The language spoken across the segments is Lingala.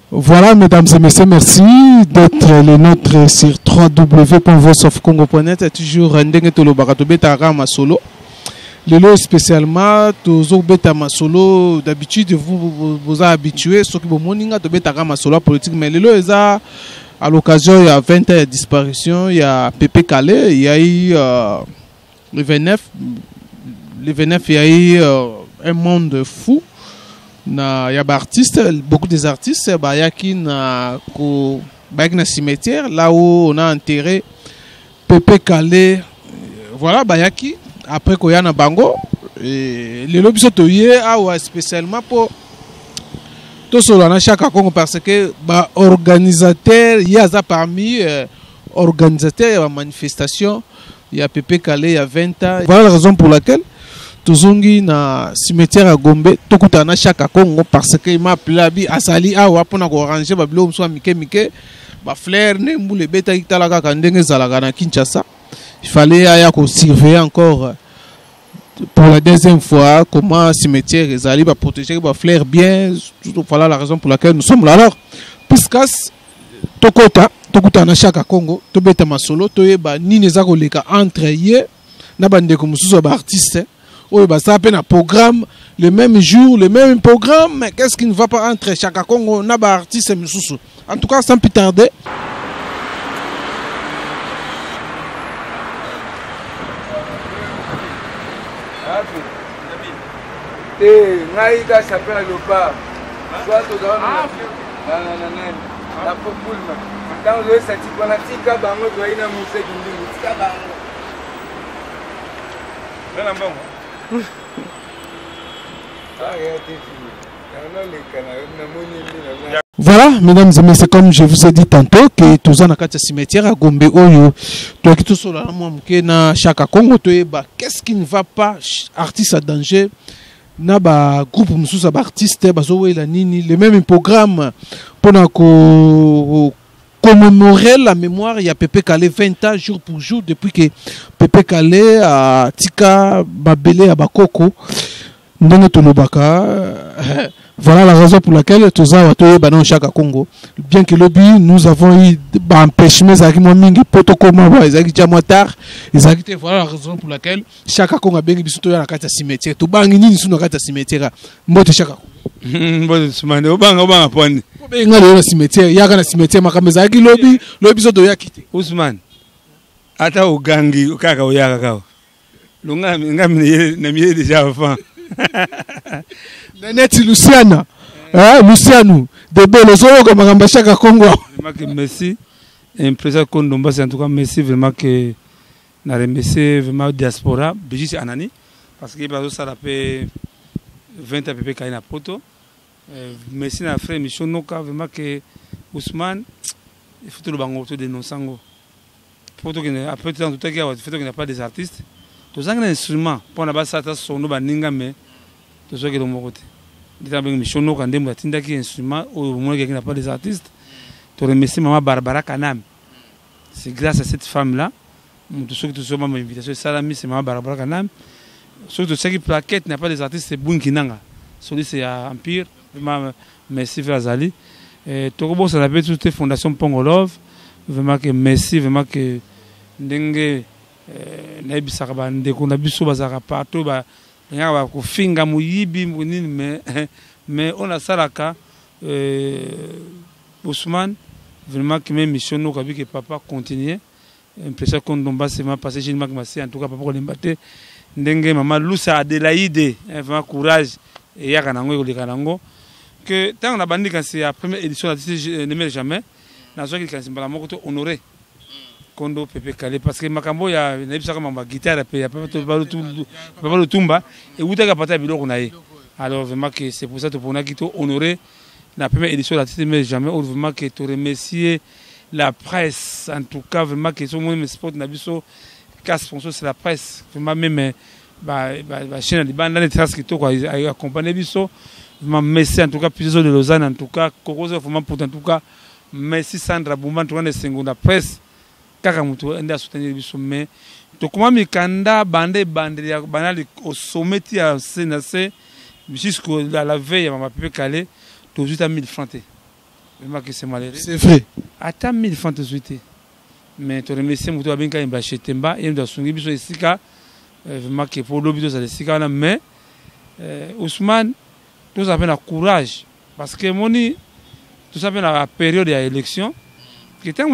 Voilà, mesdames et messieurs, merci d'être les nôtres sur www.voiceofcongo.net. Toujours Ndenge Tolo Bakatobeta Masolo. Le lot spécialement, toujours Beta Masolo. D'habitude, vous avez habitué, ceux qui vous moninga de Beta Masolo politique. Mais le lot est à l'occasion, il y a 20 ans de disparition. Il y a Pépé Calais, il y a eu le 29. Le 29, il y a eu un monde fou. Il y a des artistes, beaucoup des artistes, il y a qui na cimetière, là où on a enterré Pépé Calais. Voilà, il y a qui après qu'il y a un bango. Les lobbies sont spécialement pour tout cela dans chaque Congo parce que organisateur, il y a parmi organisateurs, il y a une manifestation, il y a Pépé Calais il y a 20 ans. Voilà la raison pour laquelle tozongi na cimetière à Gombe tokutana chaque Congo parce que m'a appelé asali awa pona ko ranger ba bilo mso mike ba fleur ne mbule beta italaka kandenge zalaka na Kinshasa. Il fallait aya ko surveiller encore pour la deuxième fois comment cimetière ezali ba protéger ba fleur bien. Voilà la raison pour laquelle nous sommes là. Alors puisqu'as tokutana chaque Congo to beta masolo to yeba nini za ko leka entre ye na bande ko mususu ba artiste. Oui, ça a un programme, le même jour, le même programme, mais qu'est-ce qui ne va pas entre chaque Congo, n'a pas artiste et en tout cas, sans plus tarder. Voilà, mesdames et messieurs, comme je vous ai dit tantôt, que tous en a cimetière à Gombe Oyo, toi qui tout cela, na chaque Congo, qu'est-ce qui ne va pas, artiste à danger, na ba groupe mususu artiste, le même programme pour commémorer la mémoire. Il y a Pépé Calais 20 ans jour pour jour depuis que Pépé Calais a Tika Babele à Bakoko Ndenge Tolobaka. Voilà la raison pour laquelle tous dans chaque Congo. Bien que lobby, nous avons eu empêchement mingi protocole tard. Voilà la raison pour laquelle chaque Congo a bien bisoto ya nakata cimetière. To bangi nini sunu nakata cimetière. Mbote chaque Mbote sumane obanga poni. Benga le cimetière, ya kana cimetière makameza ki lobby soto ya kite. Ousmane. Ata ugangi kaka oyaka kawa. Lunga ngami na miye déjà enfant. Nanette Luciana, Luciano, de Belozoro comme un chaque Congo. Merci. Impression Kondomba, c'est en tout cas merci vraiment que na remercié vraiment diaspora, Bégis Anani, parce que ça a fait 20 ans Pépé Calais na poto. Merci na frère Michon Noka vraiment que Ousmane, il faut tout le bango autour de nos sango. Photo qui après tout temps qu'il y a photo qui n'a pas des artistes. Tous un instrument pour na basa ta sono baninga mais tous ceux qui l'ont côté. Michon Noka ndemba tinda qui instrument au moins qui n'a pas des artistes. Tu remercie maman Barbara Kanam. C'est grâce à cette femme-là, tous ceux qui te sont ma invitation, Salami, c'est maman Barbara Kanam. Surtout ceux qui plaquettent n'a pas des artistes, c'est Bunkinanga. Celui c'est Empire, vraiment merci Frazali. Tokobo ça l'appelle toutes les fondations Pongolov. Vraiment que merci, vraiment que ndenge naïbi sakaba ndeko na biso bazaka partout ba ngaba ko finga muyibi munini mais on a salaka Ousmane vraiment que même mission no kabi que papa continuer impression qu'on domba c'est ma passé chez Magmassi en tout cas papa ko lembaté ndenge maman Lusa Adelaide vraiment courage et yaka nango ko lekanango que tant on a bandi quand c'est la première édition je ne me jamais na zo ki kansi mbala moko to honorer Kondo Pépé Calais parce que makambo ya nebisa kama ma guitare pe ya papa le tumba et utaka pata biloko na ye. Alors vraiment que c'est pour ça que pour na kito honorer la première édition de la TT mais jamais vraiment que te remercier la presse en tout cas vraiment que son même sport na biso cas sponsor c'est la presse vraiment même chaîne de bande les traces qui to quoi accompagner biso vraiment merci en tout cas plusieurs de Lausanne en tout cas Korozo vraiment pour en tout cas merci Sandra Boumba en tout cas de seconde presse kaka mutu enda soutenir biso mais to comment mikanda bande ya banali au sommet ya CNC jusqu'à la veille à ma Pépé Calais tout juste à 1000 francs vraiment que c'est malheureux. C'est vrai. Attends 1000 francs de suite. Mais tu remercies mon bien quand il va acheter Temba et il doit songer biso esika vraiment que pour l'objet ça esika là mais Ousmane tout ça fait la courage parce que moni tout ça fait la période de l'élection que tant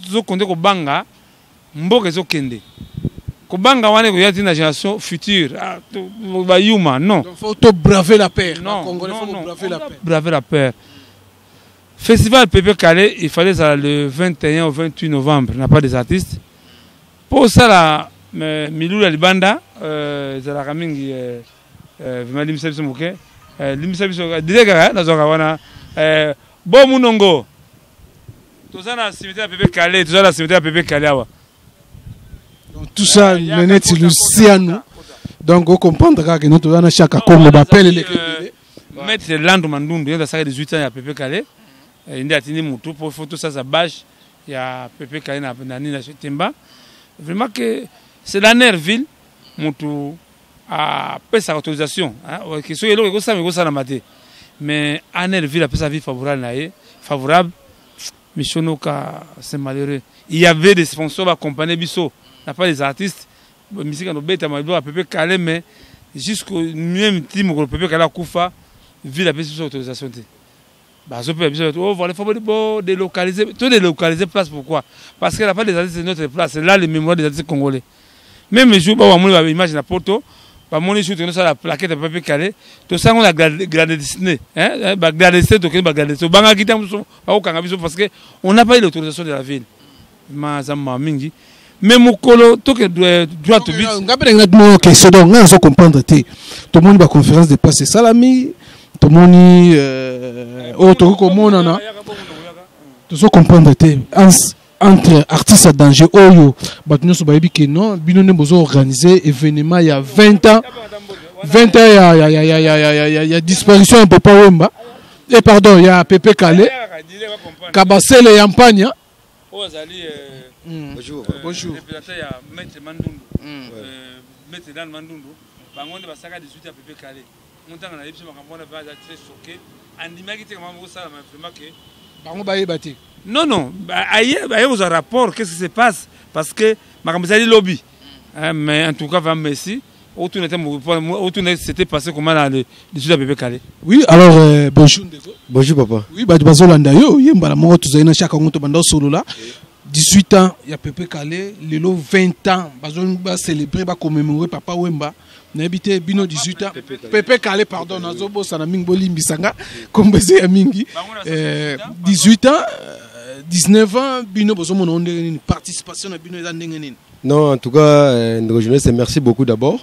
zo compter ko banga mboka zo kende ko banga wane ko yati na génération future ba yuma non donc faut to braver la peur non congolais faut braver la peur braver la peur. Festival Pépé Calais, il fallait ça le 21 au 28 novembre, il n'y a pas des artistes. Pour ça, là, Milou la Libanda, Zala Kamingi, Limsabiso Mouké, Limsabiso, Direga, Nazokawana, Bon Mounongo. Tout ça, la cimetière Pépé Calais, tout ça, la cimetière Pépé Calais. Tout ça, Nenet, c'est Luciano. Donc, on comprendra que nous avons chaque Congo, on appelle les Maître Landou Mandundu, il y a 18 ans à Pépé Calais. Il y a des pour photo ça bâche il y a Pépé Calais na Temba vraiment que c'est la Nerville mutu a payé sa autorisation que soit là que ça me ça na maté mais à Nerville a payé sa vie favorable Michonoka c'est malheureux il y avait des sponsors accompagner biso n'a pas des artistes musique no beta ma Pépé Calais mais jusqu'au même team que Pépé Calais Koufa ville a payé sa autorisation. Bah, il faut délocaliser, tout délocaliser place. Pourquoi? Parce qu'il n'y a pas des artistes de notre place. C'est là les mémoires des artistes congolais. Même les jours où on a l'image de la Porto, on a la plaquette de Pépé Calais, tout ça on a gradé dessiné. Gradé dessiné, parce qu'on n'a pas eu l'autorisation de la ville. Mais Moukolo, tout que doit te dire. C'est donc, on a comprendre. Tout le monde va conférence de presse. Salami. Tout le monde tout ça comprendre entre artistes à danger oyo batno so bayebi que non bino ne bozo organiser événement il y a 20 ans il y a disparition un peu pas Wemba et pardon il y a Pépé Calais Kabasele Yampania bonjour bonjour il y a Maître Mandundu Maître Dan Mandundu bango ne basaka 18 à Pépé Calais. Montant on a dit que on va très choqué andimaki te comment ça vraiment que bango baye bati non ailleurs vous un rapport qu'est-ce qui se passe parce que makamzali lobby mais en tout cas vraiment merci autour c'était passé comment là le sud à Pépé Calais. Oui alors bonjour bonjour papa oui ba bazolanda yo yembala mo to zaina chaque ngoto banda solo là 18 ans il y a Pépé Calais lelo 20 ans bazon ba célébrer ba commémorer papa Wemba n'habité bino 18 ans Pépé Calais pardon nazobo sana mingi bolimbisanga kombeze ya mingi 18 ans 19 ans bino bozo mona ndenge participation na bino eza ndenge nini. Non en tout cas ndeko jeunesse merci beaucoup d'abord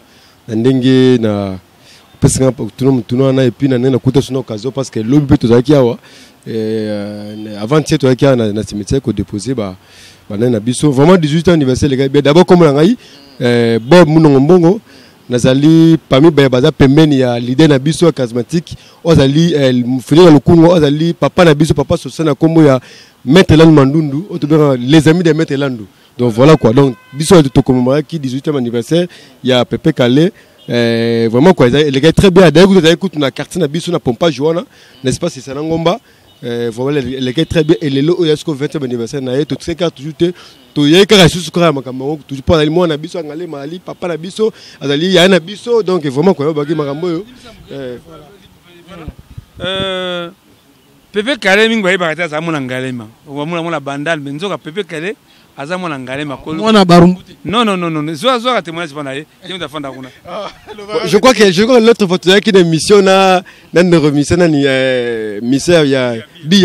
ndenge na pesanga tout na et puis na kuta suna occasion parce que lobi pe tozaki awa avant hier tozaki na cimetière ko déposer ba na biso vraiment 18 ans anniversaire les gars d'abord comme la ngai Bob Mounongo Mbongo nazali parmi baza pembeni ya leader na biso charismatique ozali Félix Lukungo ozali papa na biso papa Sosana kombo ya Maître Landou Mandundu les amis de Maître Landou donc voilà quoi donc biso to commémorer qui 18e anniversaire il y a Pépé Calais vraiment quoi les gars très bien d'ailleurs vous avez écouté na quartier na biso na pompa joana n'est-ce pas c'est ça ngomba voilà les gars très bien et les lots jusqu'au 20e anniversaire na tout ces cartes toujours to yeka sous quoi makambo toujours pas moi na biso ngale mali papa na biso azali ya na biso donc vraiment quoi baki makambo yo Pépé Calais mingi ba bakata za mona ngalema mona bandal benzoka Pépé Calais aza mona ngalema ko mona barumbu non zo témoignage pana ye ndafanda kuna je crois que l'autre photo qui est émission na remise na ni misère ya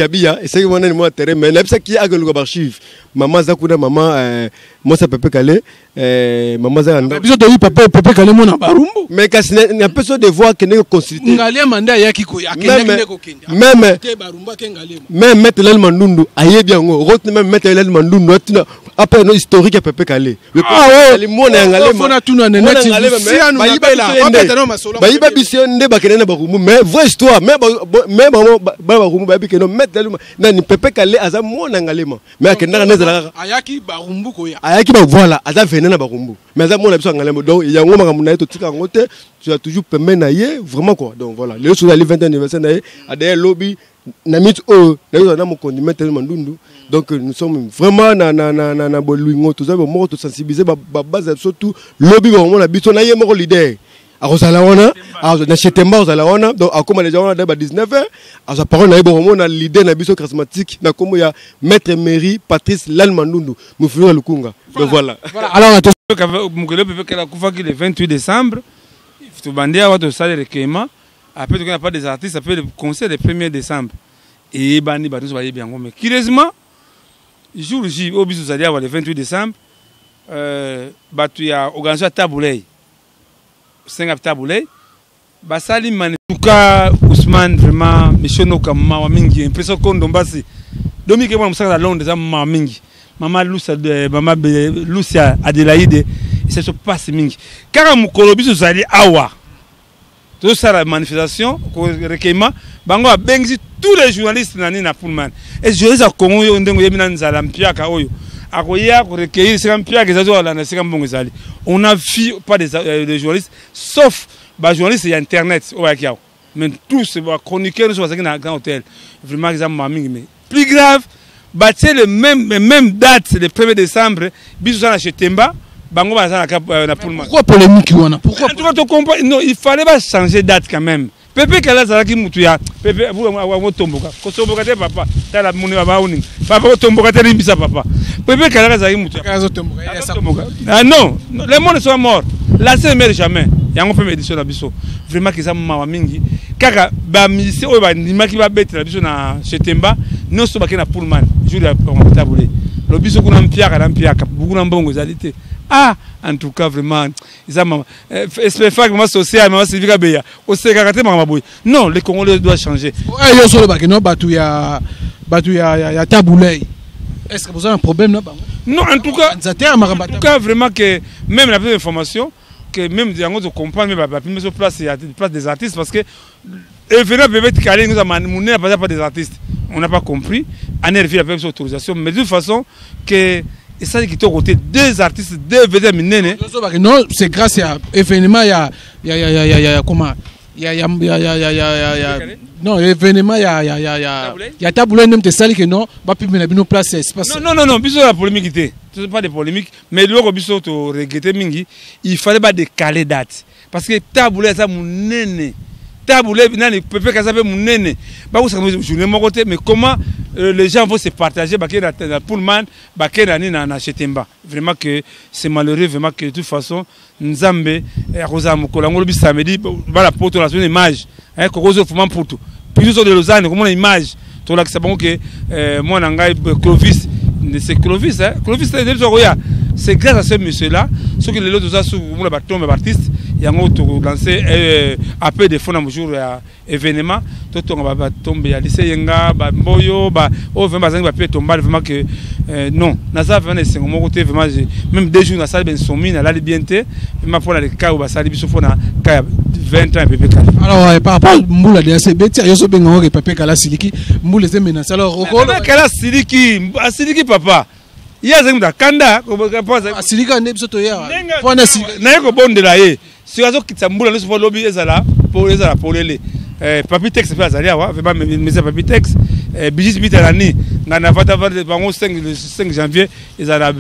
bia et c'est que moi terrain mais là ça qui a le archive maman zakuna maman moi ça Pépé Calais maman za anda biso to papa Pépé Calais mona barumbu mais quand c'est un peu so de voir que ne consulter ngalema nda yaki ko akende ko kende même barumbu ke ngalema même Maître Landou Mandundu aye bien ngo rotne même Maître Landou Mandundu après no historique à Pépé Calais les mona ngalema fona tuna nene si anu na bayiba biso nde bakene na barumu mais vraie histoire mais barumu bayibi que no Maître na ni Pépé Calais aza mona ngalema mais akenda na ayaki barumbu ko ya ayaki ba voilà aza venu na barumbu mais aza mona biso ngalema donc ya ngoma ngamuna to tika ngote tu as toujours permis na ye vraiment quoi donc voilà le jour de 20e anniversaire na ye adaye lobby Namit oh na mon condiment tellement ndundu. Donc nous sommes vraiment na bolingo tout ça mo to sensibiliser ba base surtout lobby vraiment na biso na yemo leader. Arosala wana na chetemba osala wana donc akoma les gens ba 19h aza parole na vraiment na leader na biso charismatique na komo ya maître mairie Patrice Lalmandundu Mufulira Lukunga. Donc voilà. Alors Mukele peut que la kufa le 28 décembre tu bandia wa to salle recueillement après tu n'a pas des artistes après le concert le 1er décembre et bandi ba tous va bien mais curieusement jour J au bisu salia le 28 décembre ba tu ya organisé Taboulay 5 Taboulay ba sali man en tout cas Ousmane vraiment missiono comme ma mingi impression ko ndombasi domi ke mwa musaka na Londres ma mingi Maman Lucia Adelaide, ça se passe mingi. Car mukolo biso zali awa. Tout ça la manifestation, recueillement, bango a bengi tous les journalistes nani na Pullman. Et je les a Congo yo ndengo yebina nzala mpia ka oyo. Akoya ko recueillir c'est mpia ke zazo la na c'est mbongo zali. On a vu pas des journalistes sauf ba journalistes et internet o yakiao. Mais tous ces chroniqueurs sont dans un grand hôtel. Vraiment ils ont mingi mais plus grave c'est les mêmes dates, le 1er décembre, bisous chez Temba, bango baza na Pullman. Pourquoi polémique wana? Pourquoi? Non, il fallait pas changer date quand même. Pepe kala zalaki mutu ya Pepe vous tomboka. Ko tomboka te papa, tala muni baba uni. Papa tomboka te limbisa papa. Pepe kala zalaki mutu ya. Ah non, les morts sont morts. La scène meurt jamais. Yango pe édition na biso. Vraiment qu'ils ont mawa mingi. Kaka ba musicien o ba ndimaki ba bête na biso na chez Temba, non so ba ke na Pullman. Jour ya Taboulay. Le biso kuna mpiaka buku na mbongo zalité. Ah, en tout cas vraiment ils ont espèce vraiment social mais civique beya. O se kakate mama boy. Non, les Congolais doivent changer. Ouais, yo solo ba ke no batu ya Taboulay. Est-ce que vous avez un problème là? Non, en tout cas vraiment que même la première information que même on comprend même la première place il y a place des artistes parce que événement peut-être calé nous a mené pas des artistes. On n'a pas compris. On a refusé la première autorisation mais de toute façon que et ça qui est côté deux artistes deux vedettes minene. Non, c'est grâce à événement il y a comment non événement il y a Taboulay même te sali que non pas plus mais la place espace. Non biso la polémique c'est pas de polémique mais le biso to regretter mingi il fallait pas décaler date parce que Taboulay ça munene Taboulay nani Pepe Kazabe munene ba ko ça journée mon côté mais comment les gens vont se partager ba na Pullman ba nani na Chetemba vraiment que c'est malheureux vraiment que de toute façon Nzambe Rosa Mukola ngolo bi samedi ba la poto la image hein kokozo fuma poto puis de Lausanne comme une image to la c'est bon que moi nangai Clovis c'est Clovis hein Clovis c'est grâce à ce monsieur là ce que les autres sous la bâton artiste il y a un autre lancé appel de fonds à jour événement tout on va tomber à lycée yenga ba mboyo ba au vraiment ça va peut tomber vraiment que non nasa vraiment c'est mon côté vraiment même deux jours na salle ben somi na la bienté vraiment pour les cas où ba salle biso fona cas 20 ans Pepe Kala. Alors par rapport Mboula de CBT yo so benga que Pepe Kala siliki Mboula ze menace alors Pepe Kala siliki papa il y a un kanda silika ne biso to ya pona silika na ko bondela ye si azo kitambula le so lobby ezala pour les papi texte fait azalia wa vraiment mais papi texte bijis bitalani ngana vata bango 5 janvier ezala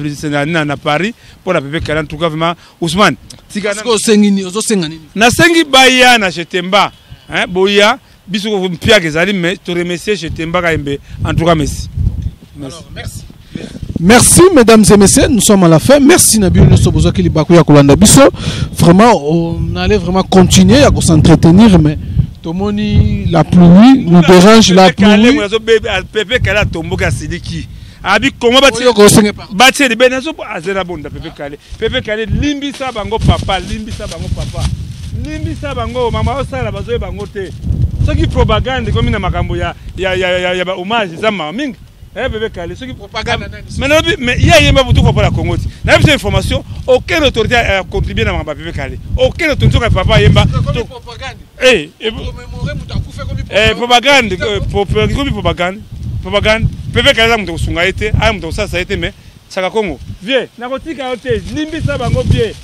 na Paris pour la Pepe Kala en tout cas vraiment Ousmane tikana ko sengini ozo sengani na sengi baya na Chetemba hein boya biso ko mpia kezali mais to remercier Chetemba kaembe en tout cas merci. Alors merci. Merci mesdames et messieurs, nous sommes à la fin. Merci Nabil Nosobozo qui libakou ya kolanda biso. Vraiment on allait vraiment continuer à s'entretenir mais tomoni la pluie nous dérange la pluie. Pepe Kala tomboka sidiki. Abi comment bâtir de benazo azena bonda Pepe Kala limbisa bango papa limbisa bango mama osala bazoye bango te. Ce qui propagande comme na makambo ya ba hommage za mingi. Pepe Kala ce qui propagande mais il y a yemba butu pour la Congo. Na cette information aucune autorité a contribué na mamba Pepe Kala. Aucune autorité ka papa yemba propagande. Propagande Pepe Kala mto sunga ete ay mto sasa ete mais saka Congo vie na kotika ote limbisa bango vie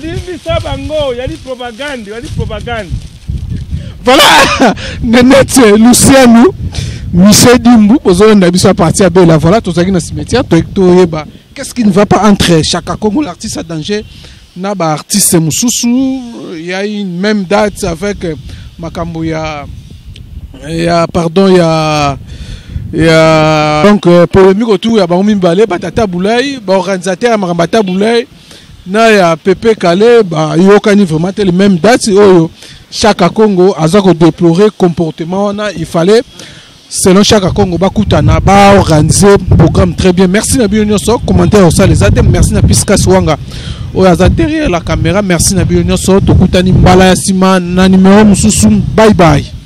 limbisa bango yali propagande. Voilà Nenette Luciano Michel Dimbu, on a besoin de partir à Bella. Voilà, tout ça qui est dans le cimetière. Qu'est-ce qui ne va pas entre Chaka Congo, l'artiste à danger, Naba artiste Moussoussou. Il y a une même date avec Makambo. Il y a donc polémique autour. Il y a Baoumi Mbale, Batata Boulay, organisateur Marambata Boulay. Il y a Pepe Kale, il y a vraiment les mêmes dates. Chaka Congo a déploré le comportement. Il fallait. Selon chaque Congo, Bakutana, organiser un programme très bien. Merci Nabi Onyoso, commentaire au les adem. Merci Nabi Skaswanga, derrière la caméra. Merci Nabi Onyoso, Tokutani Mbala Yasima, Nanimeo Mususum. Bye bye.